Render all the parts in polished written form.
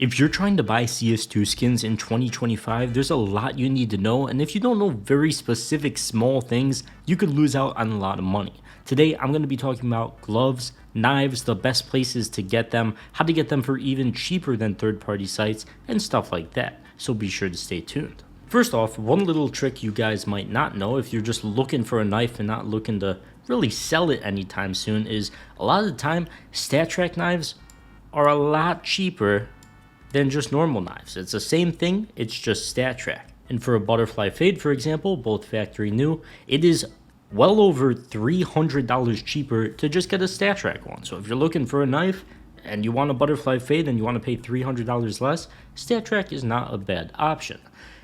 If you're trying to buy CS2 skins in 2025, there's a lot you need to know, and if you don't know very specific small things, you could lose out on a lot of money. Today, I'm going to be talking about gloves, knives, the best places to get them, how to get them for even cheaper than third-party sites, and stuff like that, so be sure to stay tuned. First off, one little trick you guys might not know if you're just looking for a knife and not looking to really sell it anytime soon is a lot of the time, StatTrak knives are a lot cheaper than just normal knives. It's the same thing, it's just StatTrak. And for a butterfly fade, for example, both factory new, it is well over $300 cheaper to just get a StatTrak one. So if you're looking for a knife and you want a butterfly fade and you want to pay $300 less, StatTrak is not a bad option.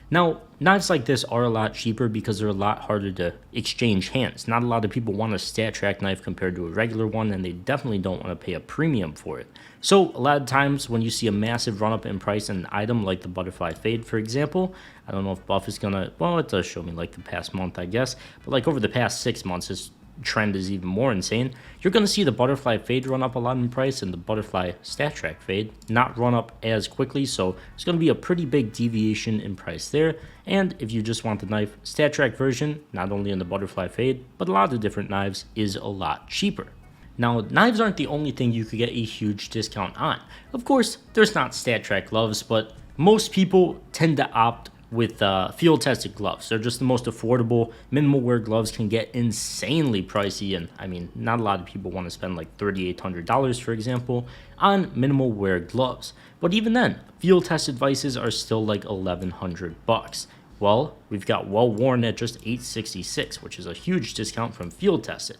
Now, knives like this are a lot cheaper because they're a lot harder to exchange hands. Not a lot of people want a StatTrak knife compared to a regular one, and they definitely don't want to pay a premium for it. So a lot of times when you see a massive run up in price in an item like the butterfly fade, for example, I don't know if Buff is gonna, well, it does show me like the past month, I guess, but like over the past 6 months, this trend is even more insane. You're gonna see the butterfly fade run up a lot in price and the butterfly StatTrak fade not run up as quickly, so it's gonna be a pretty big deviation in price there. And if you just want the knife StatTrak version, not only in the butterfly fade, but a lot of different knives is a lot cheaper. Now, knives aren't the only thing you could get a huge discount on. Of course, there's not StatTrak gloves, but most people tend to opt with field-tested gloves. They're just the most affordable. Minimal wear gloves can get insanely pricey, and I mean, not a lot of people want to spend like $3,800, for example, on minimal wear gloves. But even then, field-tested vices are still like $1,100. Well, we've got well-worn at just $866, which is a huge discount from field-tested.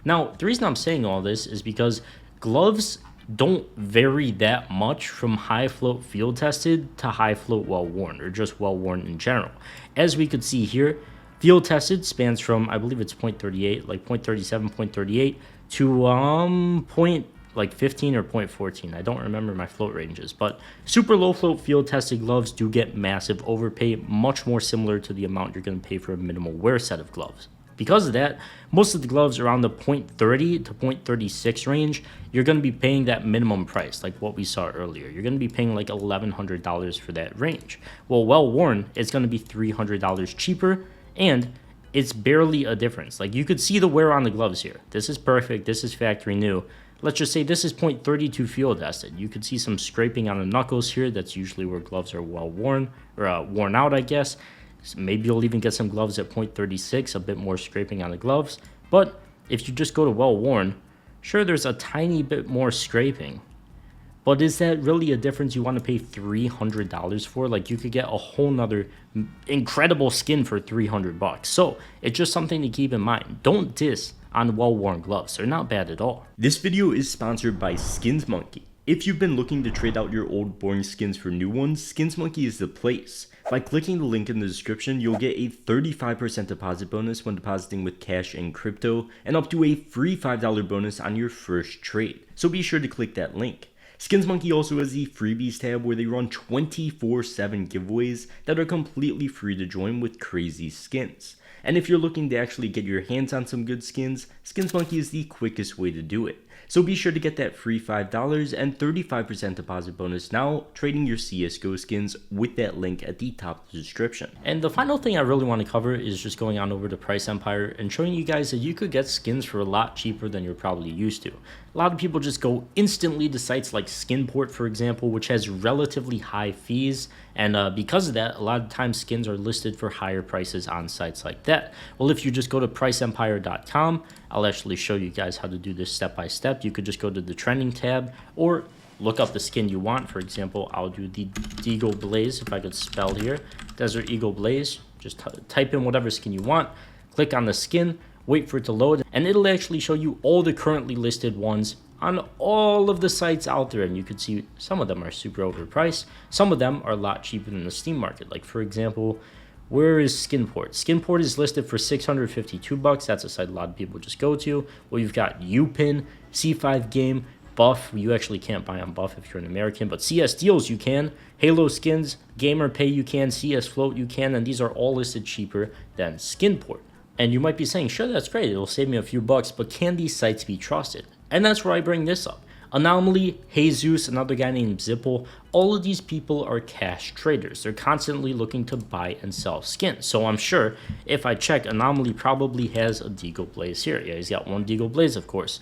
Now, the reason I'm saying all this is because gloves don't vary that much from high float field tested to high float well worn, or just well worn in general. As we could see here, field tested spans from, I believe it's 0.38, like 0.37, 0.38 to point like 15 or 0.14. I don't remember my float ranges, but super low float field tested gloves do get massive overpay, much more similar to the amount you're going to pay for a minimal wear set of gloves. Because of that, most of the gloves around the 0.30 to 0.36 range, you're going to be paying that minimum price, like what we saw earlier. You're going to be paying like $1,100 for that range. Well worn, it's going to be $300 cheaper, and it's barely a difference. Like you could see the wear on the gloves here. This is perfect. This is factory new. Let's just say this is 0.32 field tested. You could see some scraping on the knuckles here. That's usually where gloves are well worn, or worn out, I guess. So maybe you'll even get some gloves at 0.36, a bit more scraping on the gloves. But if you just go to well worn, sure, there's a tiny bit more scraping. But is that really a difference you want to pay $300 for? Like you could get a whole nother incredible skin for $300. So it's just something to keep in mind. Don't diss on well worn gloves. They're not bad at all. This video is sponsored by SkinsMonkey. If you've been looking to trade out your old boring skins for new ones, SkinsMonkey is the place. By clicking the link in the description, you'll get a 35% deposit bonus when depositing with cash and crypto, and up to a free $5 bonus on your first trade. So be sure to click that link. SkinsMonkey also has the freebies tab where they run 24/7 giveaways that are completely free to join with crazy skins. And if you're looking to actually get your hands on some good skins, SkinsMonkey is the quickest way to do it. So be sure to get that free $5 and 35% deposit bonus now, trading your CSGO skins with that link at the top of the description. And the final thing I really want to cover is just going on over to Price Empire and showing you guys that you could get skins for a lot cheaper than you're probably used to. A lot of people just go instantly to sites like Skinport, for example, which has relatively high fees. And because of that, a lot of times skins are listed for higher prices on sites like that. Well, if you just go to priceempire.com, I'll actually show you guys how to do this step by step. You could just go to the trending tab or look up the skin you want. For example, I'll do the Eagle Blaze, if I could spell here, Desert Eagle Blaze. Just type in whatever skin you want, click on the skin, wait for it to load, and it'll actually show you all the currently listed ones on all of the sites out there. And you can see some of them are super overpriced. Some of them are a lot cheaper than the Steam market. Like for example, where is Skinport? Skinport is listed for $652. That's a site a lot of people just go to. Well, you've got Upin, C5 Game, Buff. You actually can't buy on Buff if you're an American, but CS Deals you can. Halo Skins, Gamer Pay you can, CS Float you can, and these are all listed cheaper than Skinport. And you might be saying, sure, that's great, it'll save me a few bucks, but can these sites be trusted? And that's where I bring this up. Anomaly, Jesus, another guy named Zipple, all of these people are cash traders. They're constantly looking to buy and sell skins. So I'm sure if I check, Anomaly probably has a Deagle Blaze here. Yeah, he's got one Deagle Blaze, of course.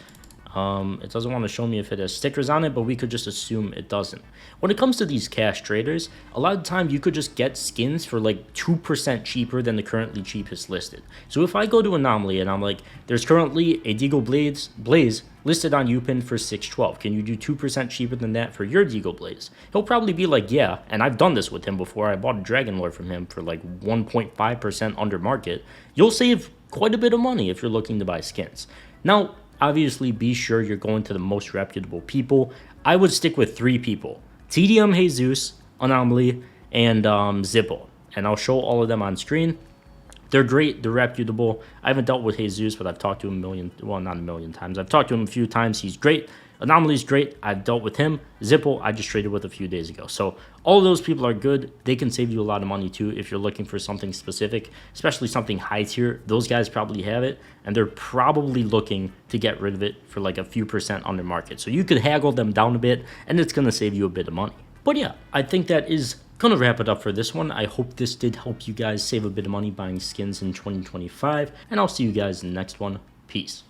It doesn't want to show me if it has stickers on it, but we could just assume it doesn't. When it comes to these cash traders, a lot of the time you could just get skins for like 2% cheaper than the currently cheapest listed. So if I go to Anomaly and I'm like, there's currently a Deagle Blaze listed on Upin for 612. Can you do 2% cheaper than that for your Deagle Blaze? He'll probably be like, yeah, and I've done this with him before. I bought a Dragon Lord from him for like 1.5% under market. You'll save quite a bit of money if you're looking to buy skins. Now, obviously, be sure you're going to the most reputable people. I would stick with 3 people: TDM Jesus, Anomaly, and Zippo. And I'll show all of them on screen. They're great. They're reputable. I haven't dealt with Jesus, but I've talked to him not a million times. I've talked to him a few times. He's great. Anomaly's great. I've dealt with him. Zippo, I just traded with a few days ago. So all of those people are good. They can save you a lot of money too if you're looking for something specific, especially something high tier. Those guys probably have it, and they're probably looking to get rid of it for like a few percent under market. So you could haggle them down a bit, and it's going to save you a bit of money. But yeah, I think that is going to wrap it up for this one. I hope this did help you guys save a bit of money buying skins in 2025, and I'll see you guys in the next one. Peace.